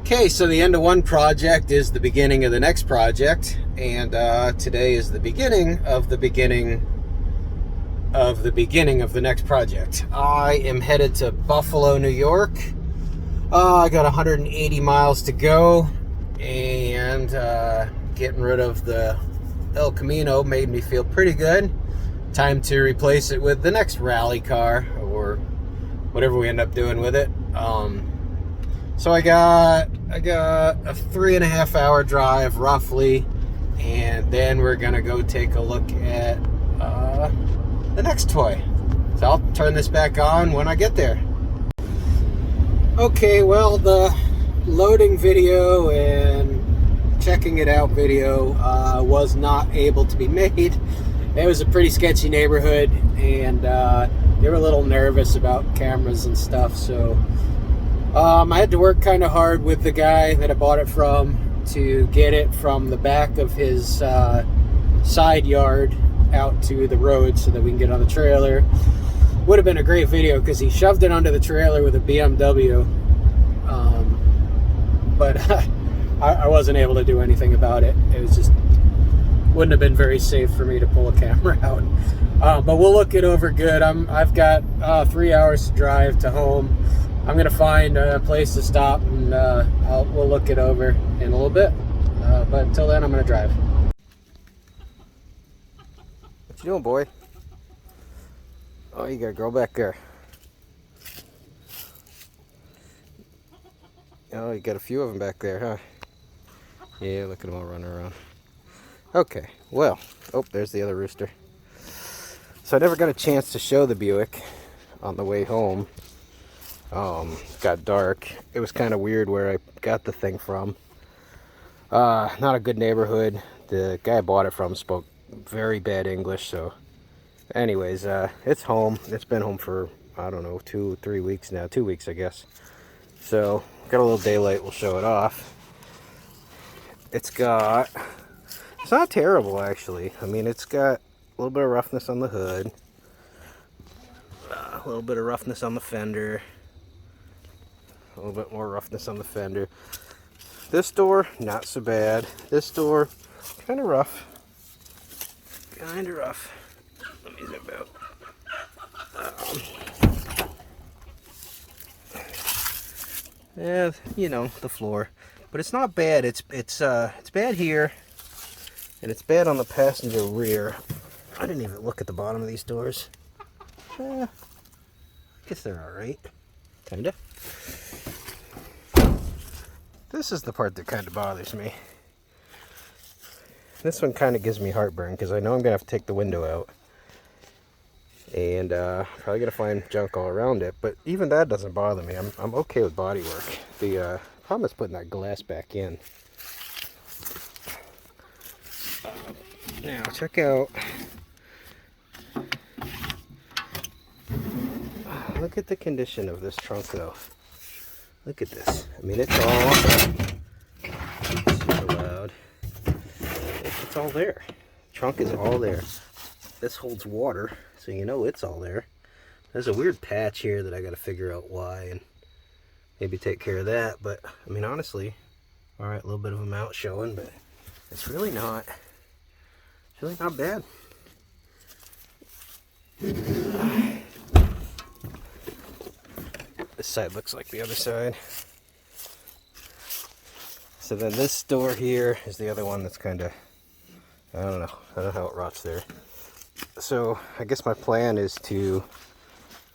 Okay, so the end of one project is the beginning of the next project, and today is the beginning of the beginning of the beginning of the next project. I am headed to Buffalo, New York. I got 180 miles to go, and getting rid of the El Camino made me feel pretty good. Time to replace it with the next rally car, or whatever we end up doing with it. So I got a 3.5 hour drive roughly, and then we're gonna go take a look at the next toy. So I'll turn this back on when I get there. Okay, well, the loading video and checking it out video was not able to be made. It was a pretty sketchy neighborhood, and they were a little nervous about cameras and stuff, so I had to work kind of hard with the guy that I bought it from to get it from the back of his side yard out to the road so that we can get on the trailer. Would have been a great video because he shoved it onto the trailer with a BMW, but I wasn't able to do anything about it. It was just wouldn't have been very safe for me to pull a camera out. But we'll look it over good. I've got 3 hours to drive to home. I'm gonna find a place to stop, and we'll look it over in a little bit. But until then, I'm gonna drive. What you doing, boy? Oh, you got a girl back there. Oh, you got a few of them back there, huh? Yeah, look at them all running around. Okay, well, oh, there's the other rooster. So I never got a chance to show the Buick on the way home. Got dark. It was kind of weird where I got the thing from. Not a good neighborhood. The guy I bought it from spoke very bad English, so anyways, it's home. It's been home for, I don't know, 2-3 weeks now. 2 weeks, I guess. So got a little daylight. We'll show it off. It's not terrible, actually. I mean, it's got a little bit of roughness on the hood, a little bit of roughness on the fender, a little bit more roughness on the fender. This door, not so bad. This door, kind of rough. Kind of rough. Let me zoom out. Yeah, you know, the floor. But it's not bad. It's bad here, and it's bad on the passenger rear. I didn't even look at the bottom of these doors. I guess they're alright. Kinda. This is the part that kind of bothers me. This one kind of gives me heartburn because I know I'm going to have to take the window out. And probably going to find junk all around it. But even that doesn't bother me. I'm okay with body work. The problem is putting that glass back in. Now, check out. Look at the condition of this trunk, though. Look at this. I mean, it's all super loud. It's all there. Trunk is all there. This holds water, so you know it's all there. There's a weird patch here that I got to figure out why, and maybe take care of that. But I mean, honestly, all right, a little bit of a mount showing, but it's really not bad. This side looks like the other side. So then this door here is the other one that's kind of, I don't know how it rots there. So I guess my plan is to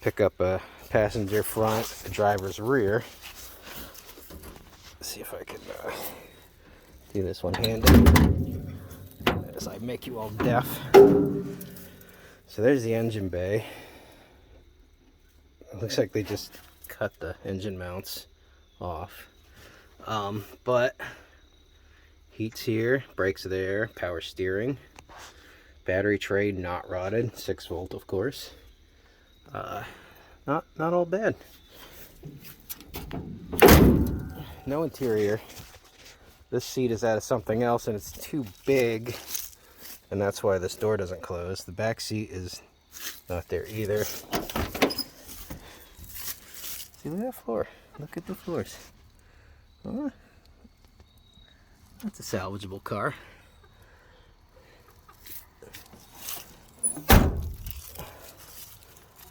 pick up a passenger front, a driver's rear. Let's see if I can do this one-handed as I make you all deaf. So there's the engine bay. It looks like they just cut the engine mounts off. But heat's here, brakes there, power steering, battery tray not rotted, 6 volt of course. Not all bad. No interior. This seat is out of something else and it's too big, and that's why this door doesn't close. The back seat is not there either. See, look at that floor. Look at the floors. That's a salvageable car.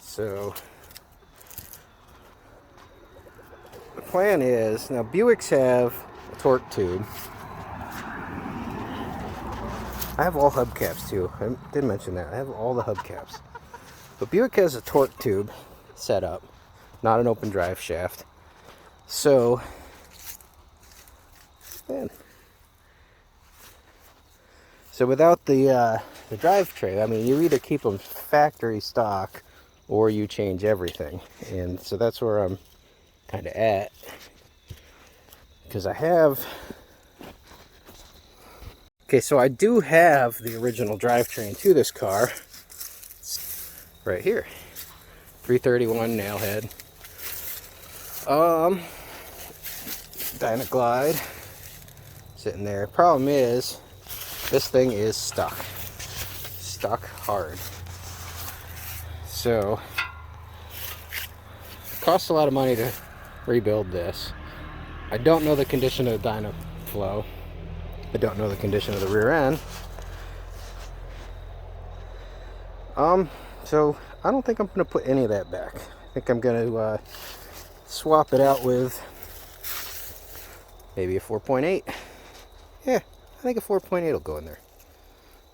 So the plan is, now Buicks have a torque tube. I have all hubcaps too. I didn't mention that. I have all the hubcaps. But Buick has a torque tube set up, not an open drive shaft. So, man. So without the drivetrain, I mean, you either keep them factory stock or you change everything. And so that's where I'm kind of at. Because I have... Okay, so I do have the original drivetrain to this car. Right here. 331 nailhead. Dynaglide. Sitting there. Problem is, this thing is stuck. Stuck hard. So, it costs a lot of money to rebuild this. I don't know the condition of the Dynaflow. I don't know the condition of the rear end. So I don't think I'm going to put any of that back. I think I'm going to swap it out with maybe a 4.8. Yeah, I think a 4.8 will go in there.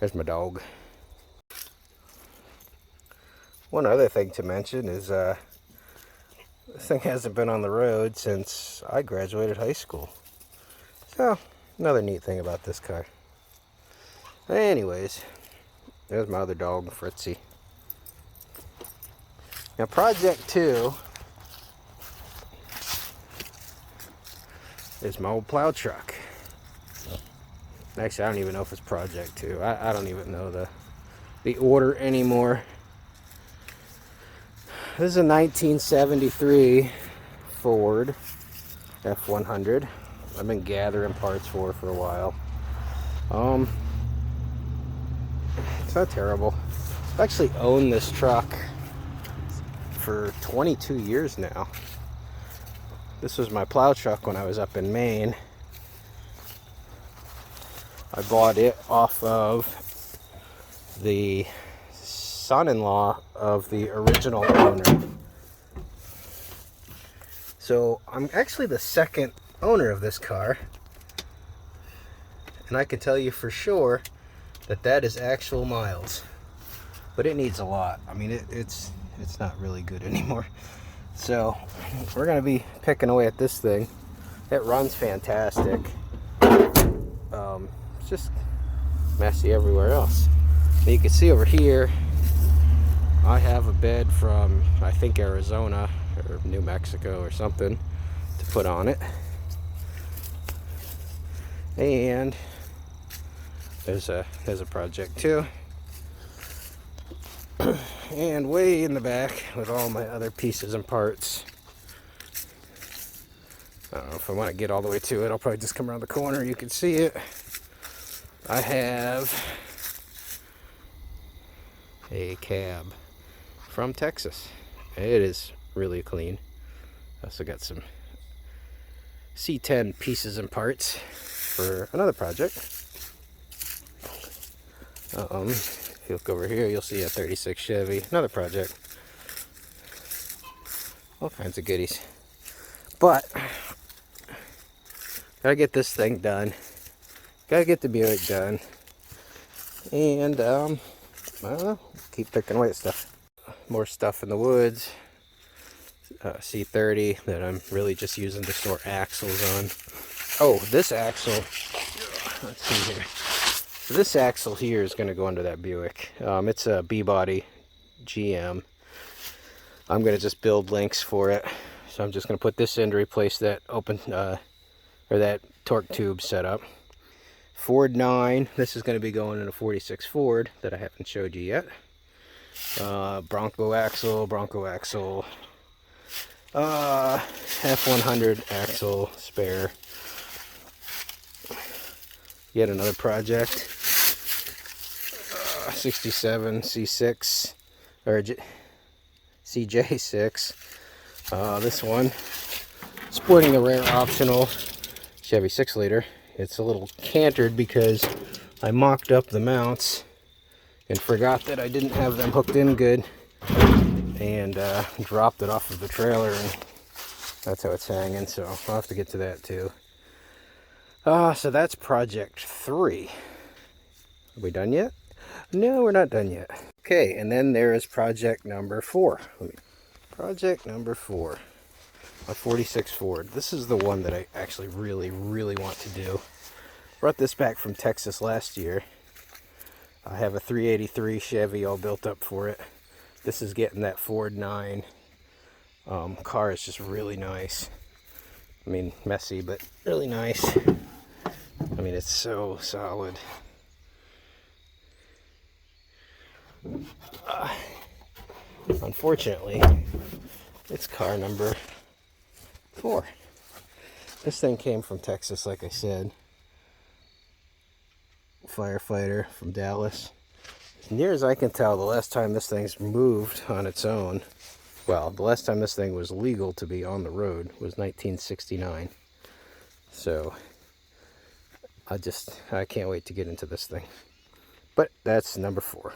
There's my dog. One other thing to mention is this thing hasn't been on the road since I graduated high school. So, another neat thing about this car. Anyways, there's my other dog, Fritzy. Now, Project 2 is my old plow truck. Actually, I don't even know if it's Project 2. I don't even know the order anymore. This is a 1973 Ford F100. I've been gathering parts for a while. It's not terrible. I've actually owned this truck for 22 years now. This was my plow truck when I was up in Maine. I bought it off of the son-in-law of the original owner. So I'm actually the second owner of this car, and I can tell you for sure that that is actual miles, but it needs a lot. I mean, it's not really good anymore. So we're gonna be picking away at this thing. It runs fantastic. It's just messy everywhere else. And you can see over here I have a bed from, I think, Arizona or New Mexico or something to put on it. And there's a Project 2. And way in the back with all my other pieces and parts. I don't know if I want to get all the way to it. I'll probably just come around the corner. You can see it. I have a cab from Texas. It is really clean. I also got some C10 pieces and parts for another project. If you look over here, you'll see a 36 Chevy, another project. All kinds of goodies. But gotta get this thing done. Gotta get the Buick done. And I don't know, keep picking away at stuff. More stuff in the woods. C30 that I'm really just using to store axles on. Oh, this axle. Let's see here. So this axle here is going to go under that Buick. It's a B-body GM. I'm going to just build links for it. So I'm just going to put this in to replace that open, or that torque tube setup. Ford 9. This is going to be going in a 46 Ford that I haven't showed you yet. Bronco axle. F100 axle spare. Yet another project. 67 C6 or CJ6. This one sporting the rare optional Chevy 6-liter. It's a little cantered because I mocked up the mounts and forgot that I didn't have them hooked in good, and dropped it off of the trailer, and that's how it's hanging. So I'll have to get to that too. So that's project 3. Are we done yet? No, we're not done yet. Okay, and then there is project number 4. Project number 4. A 46 Ford. This is the one that I actually really want to do. Brought this back from Texas last year. I have a 383 Chevy all built up for it. This is getting that Ford 9. Car is just really nice. I mean, messy, but really nice. I mean, it's so solid. Unfortunately, it's car number 4. This thing came from Texas, like I said. Firefighter from Dallas. As near as I can tell, the last time this thing's moved on its own, well, the last time this thing was legal to be on the road was 1969. So I can't wait to get into this thing. But that's number 4.